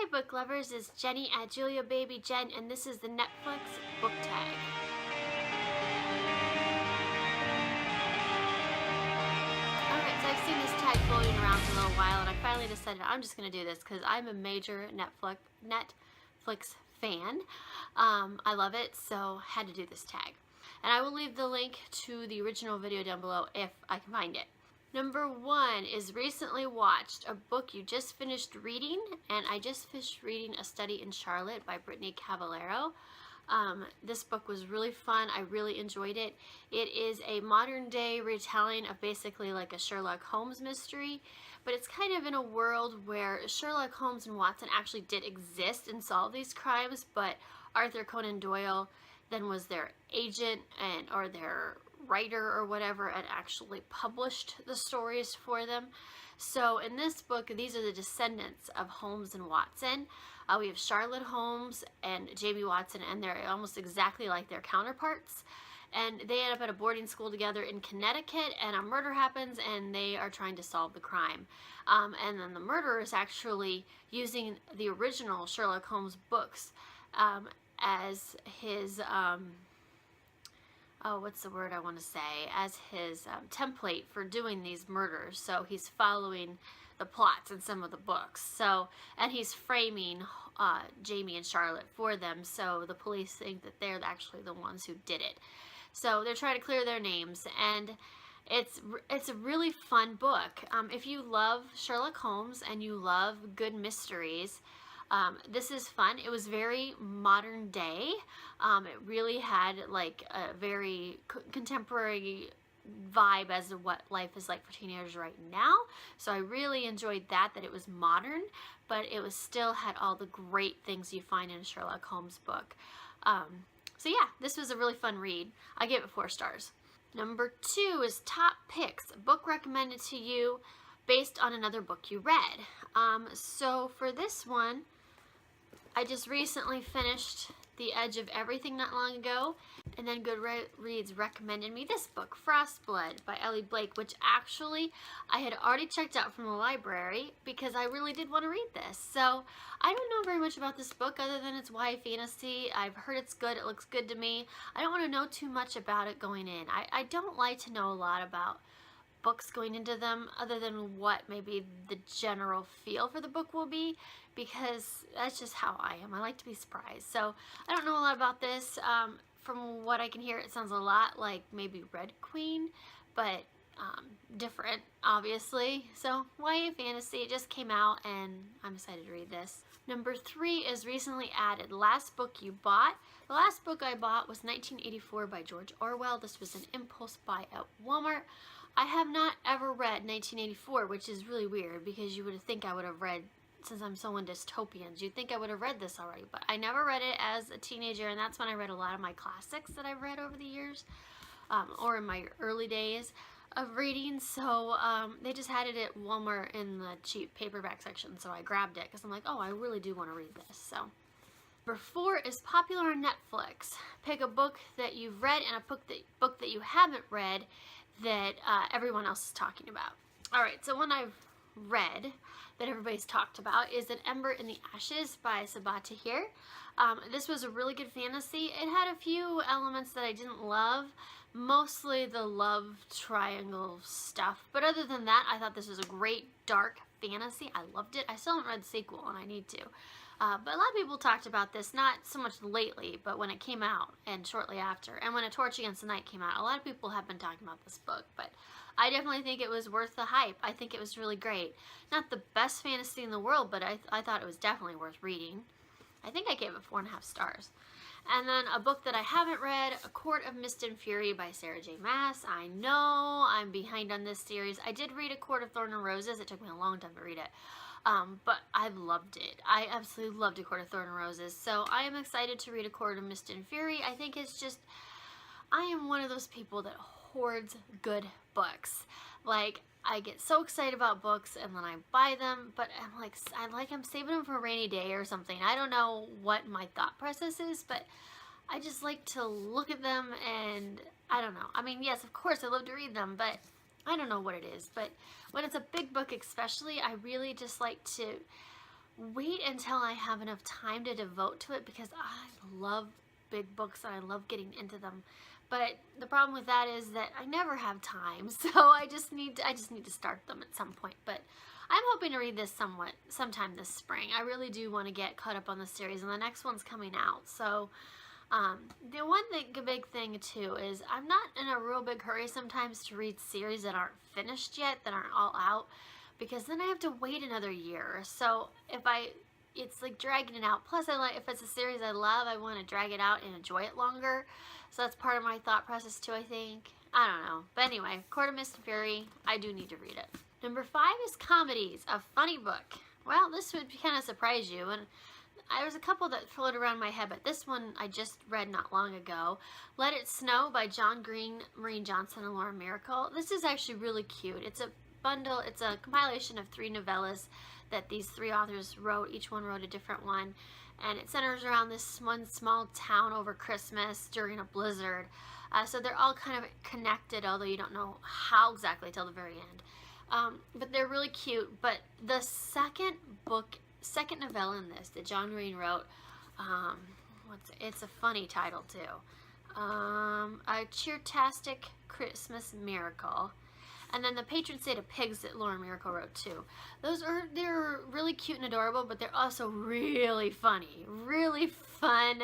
Hi book lovers, it's Jenny at Julia Baby Jen, and this is the Netflix book tag. Alright, so I've seen this tag floating around for a little while, and I finally decided I'm just going to do this because I'm a major Netflix fan. I love it, so had to do this tag. And I will leave the link to the original video down below if I can find it. Number 1 is recently watched, a book you just finished reading, and I just finished reading A Study in Charlotte by Brittany Cavallaro. This book was really fun. I really enjoyed it. It is a modern day retelling of basically like a Sherlock Holmes mystery, but it's kind of in a world where Sherlock Holmes and Watson actually did exist and solve these crimes, but Arthur Conan Doyle then was their agent or their writer or whatever and actually published the stories for them. So in this book, these are the descendants of Holmes and Watson. We have Charlotte Holmes and Jamie Watson, and they're almost exactly like their counterparts. And they end up at a boarding school together in Connecticut, and a murder happens, and they are trying to solve the crime. And then the murderer is actually using the original Sherlock Holmes books as his what's the word I want to say, as his template for doing these murders. So he's following the plots in some of the books. So, and he's framing Jamie and Charlotte for them, so the police think that they're actually the ones who did it. So they're trying to clear their names, and it's a really fun book. If you love Sherlock Holmes and you love good mysteries, this is fun. It was very modern day. It really had like a very contemporary vibe as to what life is like for teenagers right now. So I really enjoyed that it was modern, but it was still had all the great things you find in a Sherlock Holmes book. So yeah, this was a really fun read. I gave it 4 stars. Number 2 is Top Picks, a book recommended to you based on another book you read. So for this one, I just recently finished The Edge of Everything not long ago, and then Goodreads recommended me this book, Frostblood by Ellie Blake, which actually I had already checked out from the library because I really did want to read this. So I don't know very much about this book other than it's YA fantasy. I've heard it's good. It looks good to me. I don't want to know too much about it going in. I don't like to know a lot about books going into them other than what maybe the general feel for the book will be, because that's just how I am. I like to be surprised. So I don't know a lot about this. From what I can hear, it sounds a lot like maybe Red Queen, but different, obviously. So YA fantasy, it just came out and I'm excited to read this. Number 3 is recently added, Last Book You Bought. The last book I bought was 1984 by George Orwell. This was an impulse buy at Walmart. I have not ever read 1984, which is really weird because you would think I would have read, since I'm so into dystopians, you'd think I would have read this already, but I never read it as a teenager, and that's when I read a lot of my classics that I've read over the years, or in my early days of reading. So they just had it at Walmart in the cheap paperback section, so I grabbed it because I'm like, oh, I really do want to read this. So number 4 is popular on Netflix. Pick a book that you've read and a book that you haven't read that everyone else is talking about. Alright, so one I've read that everybody's talked about is An Ember in the Ashes by Sabaa Tahir. This was a really good fantasy. It had a few elements that I didn't love, mostly the love triangle stuff, but other than that, I thought this was a great dark fantasy. I loved it. I still haven't read the sequel, and I need to. But a lot of people talked about this, not so much lately, but when it came out and shortly after. And when A Torch Against the Night came out, a lot of people have been talking about this book, but I definitely think it was worth the hype. I think it was really great. Not the best fantasy in the world, but I thought it was definitely worth reading. I think I gave it 4.5 stars. And then a book that I haven't read, A Court of Mist and Fury by Sarah J. Maas. I know I'm behind on this series. I did read A Court of Thorn and Roses. It took me a long time to read it. But I loved it. I absolutely loved A Court of Thorn and Roses. So I am excited to read A Court of Mist and Fury. I think it's just, I am one of those people that hoards good books. Like, I get so excited about books and then I buy them, but I'm saving them for a rainy day or something. I don't know what my thought process is, but I just like to look at them and I don't know. I mean, yes, of course I love to read them, but I don't know what it is. But when it's a big book especially, I really just like to wait until I have enough time to devote to it, because I love big books and I love getting into them. But the problem with that is that I never have time, so I just need to start them at some point. But I'm hoping to read this sometime this spring. I really do want to get caught up on the series, and the next one's coming out. So the one big thing too is I'm not in a real big hurry sometimes to read series that aren't finished yet, that aren't all out, because then I have to wait another year. So it's like dragging it out. Plus, if it's a series I love, I want to drag it out and enjoy it longer. So that's part of my thought process too, I think. I don't know. But anyway, Court of Mist and Fury, I do need to read it. Number 5 is Comedies, a funny book. Well, this would kind of surprise you, and there's a couple that float around my head, but this one I just read not long ago. Let It Snow by John Green, Maureen Johnson, and Laura Miracle. This is actually really cute. It's a compilation of 3 novellas that these 3 authors wrote. Each one wrote a different one, and it centers around this one small town over Christmas during a blizzard. So they're all kind of connected, although you don't know how exactly till the very end. But they're really cute. But the second novella in this that John Green wrote, it's a funny title too. A Cheertastic Christmas Miracle. And then The Patron Saint of Pigs that Laura Miracle wrote too. They're really cute and adorable, but they're also really funny. Really fun,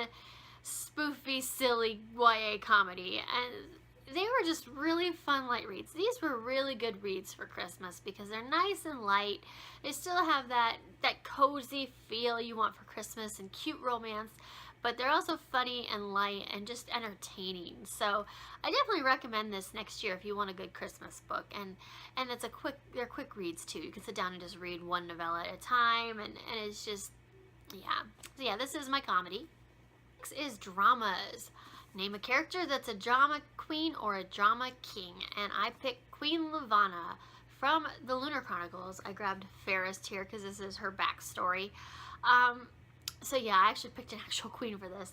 spoofy, silly YA comedy. And they were just really fun light reads. These were really good reads for Christmas because they're nice and light. They still have that cozy feel you want for Christmas and cute romance, but they're also funny and light and just entertaining. So I definitely recommend this next year if you want a good Christmas book. And they're quick reads too. You can sit down and just read one novella at a time, and it's just, yeah. So yeah, this is my comedy. Next is dramas. Name a character that's a drama queen or a drama king. And I picked Queen Lavanna from the Lunar Chronicles. I grabbed Fairest here because this is her backstory. So yeah, I actually picked an actual queen for this.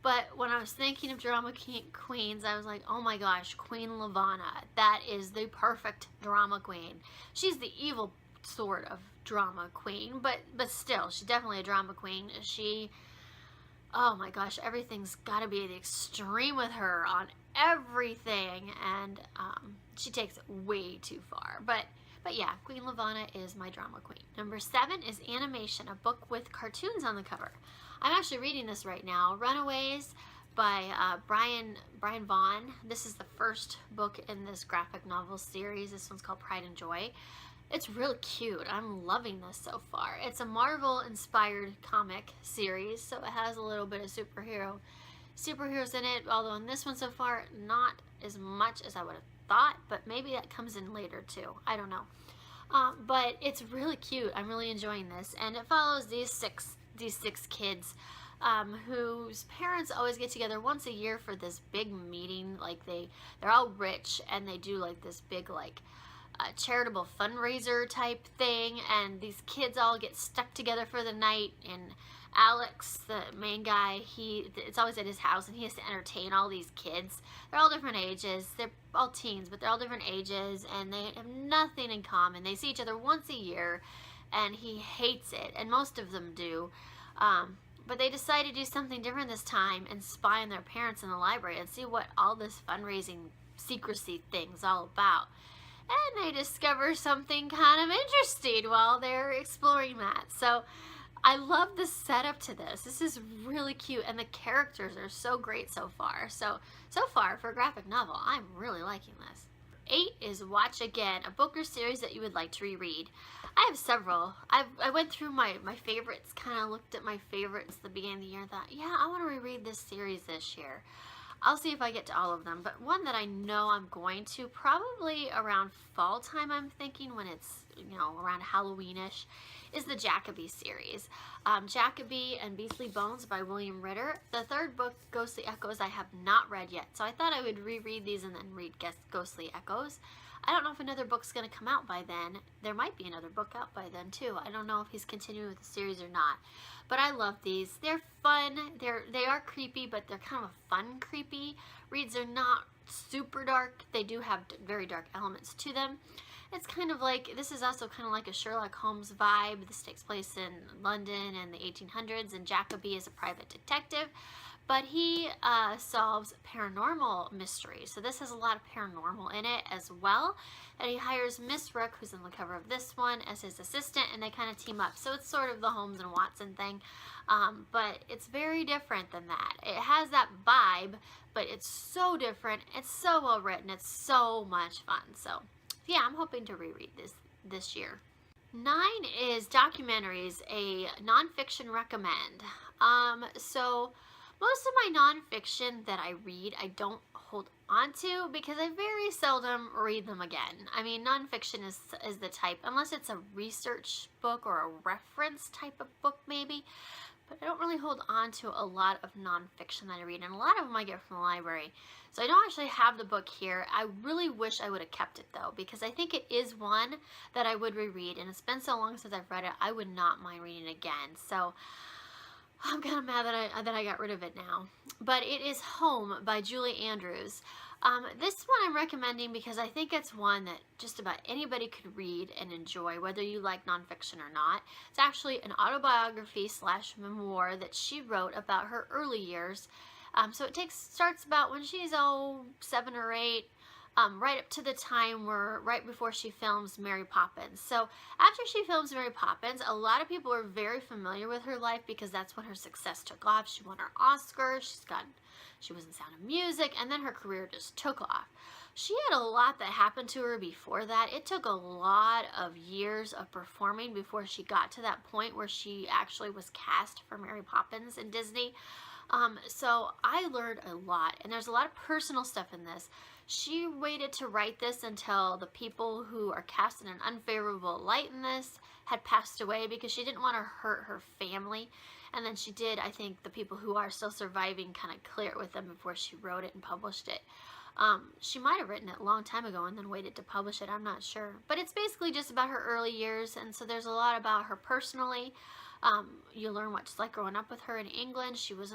But when I was thinking of drama queens, I was like, oh my gosh, Queen Lavanna. That is the perfect drama queen. She's the evil sort of drama queen, but still, she's definitely a drama queen. Oh my gosh, everything's got to be at the extreme with her on everything, and she takes it way too far. But yeah, Queen Lavanna is my drama queen. Number 7 is Animation, a book with cartoons on the cover. I'm actually reading this right now, Runaways by Brian Vaughan. This is the first book in this graphic novel series. This one's called Pride and Joy. It's really cute. I'm loving this so far. It's a Marvel-inspired comic series, so it has a little bit of superheroes in it, although in this one so far, not as much as I would have thought, but maybe that comes in later too. I don't know. But it's really cute. I'm really enjoying this, and it follows these six kids whose parents always get together once a year for this big meeting. Like they're all rich, and they do like this big charitable fundraiser type thing, and these kids all get stuck together for the night. And Alex, the main guy, it's always at his house, and he has to entertain all these kids. They're all different ages. They're all teens, but they're all different ages, and they have nothing in common. They see each other once a year, and he hates it, and most of them do. But they decide to do something different this time and spy on their parents in the library and see what all this fundraising secrecy thing's all about. And they discover something kind of interesting while they're exploring that. So I love the setup to this. This is really cute, and the characters are so great so far. So far for a graphic novel, I'm really liking this. 8 is Watch Again, a book or series that you would like to reread. I have several. I went through my favorites, kind of looked at my favorites at the beginning of the year and thought, yeah, I want to reread this series this year. I'll see if I get to all of them, but one that I know I'm going to, probably around fall time, I'm thinking, when it's, around Halloweenish, is the Jacoby series. Jacoby and Beastly Bones by William Ritter. The third book, Ghostly Echoes, I have not read yet, so I thought I would reread these and then read Ghostly Echoes. I don't know if another book's going to come out by then. There might be another book out by then, too. I don't know if he's continuing with the series or not. But I love these. They're fun. They are creepy, but they're kind of a fun creepy. Reads are not super dark. They do have very dark elements to them. It's kind of like, this is also kind of like a Sherlock Holmes vibe. This takes place in London in the 1800s, and Jacoby is a private detective, but he solves paranormal mysteries. So this has a lot of paranormal in it as well. And he hires Miss Rook, who's on the cover of this one, as his assistant, and they kind of team up. So it's sort of the Holmes and Watson thing, but it's very different than that. It has that vibe, but it's so different. It's so well written. It's so much fun. So yeah, I'm hoping to reread this year. 9 is Documentaries, a nonfiction recommend. So most of my nonfiction that I read, I don't hold on to because I very seldom read them again. I mean, nonfiction is the type, unless it's a research book or a reference type of book maybe, but I don't really hold on to a lot of nonfiction that I read, and a lot of them I get from the library. So I don't actually have the book here. I really wish I would have kept it though, because I think it is one that I would reread, and it's been so long since I've read it, I would not mind reading it again. So I'm kind of mad that I got rid of it now. But it is Home by Julie Andrews. This one I'm recommending because I think it's one that just about anybody could read and enjoy, whether you like nonfiction or not. It's actually an autobiography / memoir that she wrote about her early years. So it starts about when she's 7 or 8, right up to the time right before she films Mary Poppins. So after she films Mary Poppins, a lot of people are very familiar with her life because that's when her success took off. She won her Oscar, she was in Sound of Music, and then her career just took off. She had a lot that happened to her before that. It took a lot of years of performing before she got to that point where she actually was cast for Mary Poppins in Disney. So I learned a lot, and there's a lot of personal stuff in this. She waited to write this until the people who are cast in an unfavorable light in this had passed away because she didn't want to hurt her family. And then she did, I think, the people who are still surviving kind of clear it with them before she wrote it and published it. She might have written it a long time ago and then waited to publish it, I'm not sure. But it's basically just about her early years, and so there's a lot about her personally. You learn what it's like growing up with her in England. She was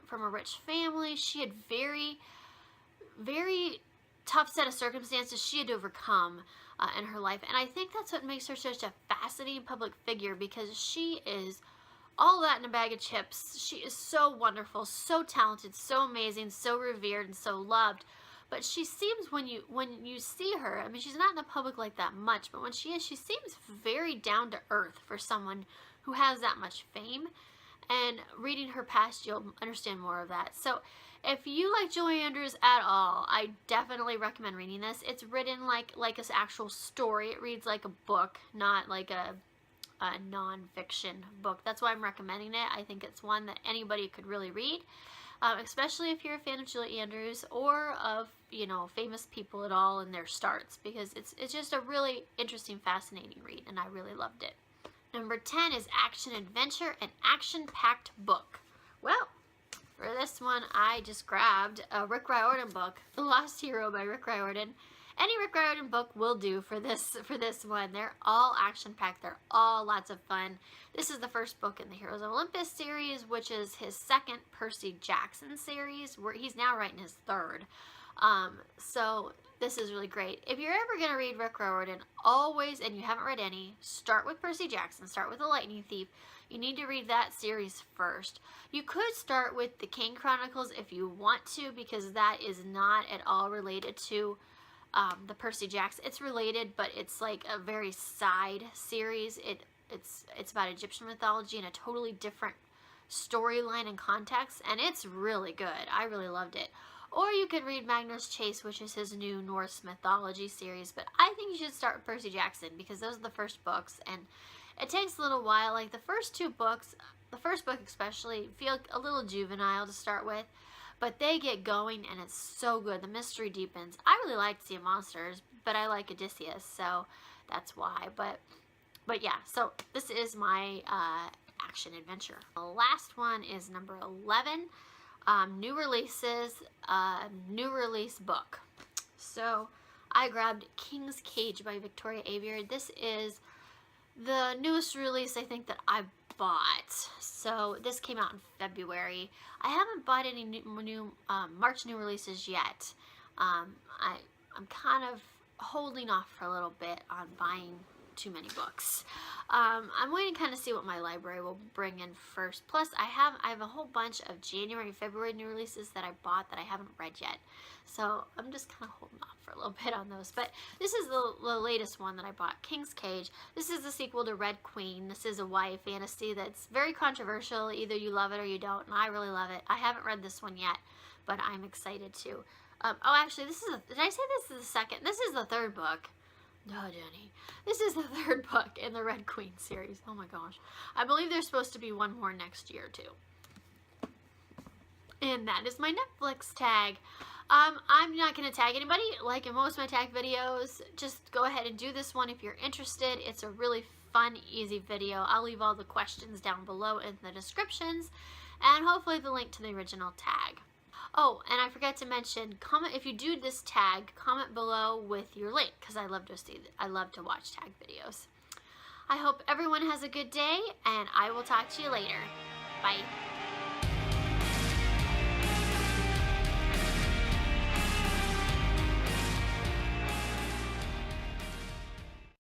from a rich family. She had very, very tough set of circumstances she had to overcome in her life. And I think that's what makes her such a fascinating public figure, because she is all that in a bag of chips. She is so wonderful, so talented, so amazing, so revered, and so loved. But she seems, when you see her, I mean, she's not in the public like that much, but when she is, she seems very down to earth for someone who has that much fame. And reading her past, you'll understand more of that. So if you like Julie Andrews at all, I definitely recommend reading this. It's written like an actual story. It reads like a book, not like a non-fiction book. That's why I'm recommending it. I think it's one that anybody could really read, especially if you're a fan of Julie Andrews or of, famous people at all in their starts, because it's just a really interesting, fascinating read, and I really loved it. Number 10 is Action Adventure, an action-packed book. Well, for this one, I just grabbed a Rick Riordan book, The Lost Hero by Rick Riordan. Any Rick Riordan book will do for this one. They're all action-packed. They're all lots of fun. This is the first book in the Heroes of Olympus series, which is his second Percy Jackson series, where he's now writing his third. So this is really great. If you're ever going to read Rick Riordan, always, and you haven't read any, start with Percy Jackson. Start with The Lightning Thief. You need to read that series first. You could start with the Kane Chronicles if you want to, because that is not at all related to the Percy Jackson. It's related, but it's like a very side series. It's about Egyptian mythology in a totally different storyline and context, and it's really good. I really loved it. Or you could read Magnus Chase, which is his new Norse mythology series, but I think you should start with Percy Jackson because those are the first books, and it takes a little while. Like the first two books, the first book especially, feel a little juvenile to start with, but they get going and it's so good. The mystery deepens. I really like Sea of Monsters, but I like Odysseus, so that's why. But yeah, so this is my action adventure. The last one is number 11. New releases, new release book. So I grabbed King's Cage by Victoria Aveyard. This is the newest release I think that I bought. So this came out in February. I haven't bought any new March new releases yet. I'm kind of holding off for a little bit on buying too many books. I'm waiting to kind of see what my library will bring in first. Plus, I have a whole bunch of January and February new releases that I bought that I haven't read yet. So I'm just kind of holding off for a little bit on those. But this is the latest one that I bought, King's Cage. This is the sequel to Red Queen. This is a YA fantasy that's very controversial. Either you love it or you don't, and I really love it. I haven't read this one yet, but I'm excited to. Oh, actually, did I say this is the second? This is the third book. No, Jenny. This is the third book in the Red Queen series. Oh my gosh. I believe there's supposed to be one more next year, too. And that is my Netflix tag. I'm not going to tag anybody. Like in most of my tag videos, just go ahead and do this one if you're interested. It's a really fun, easy video. I'll leave all the questions down below in the descriptions, and hopefully the link to the original tag. Oh, and I forgot to mention, comment if you do this tag, comment below with your link, because I love to watch tag videos. I hope everyone has a good day, and I will talk to you later. Bye.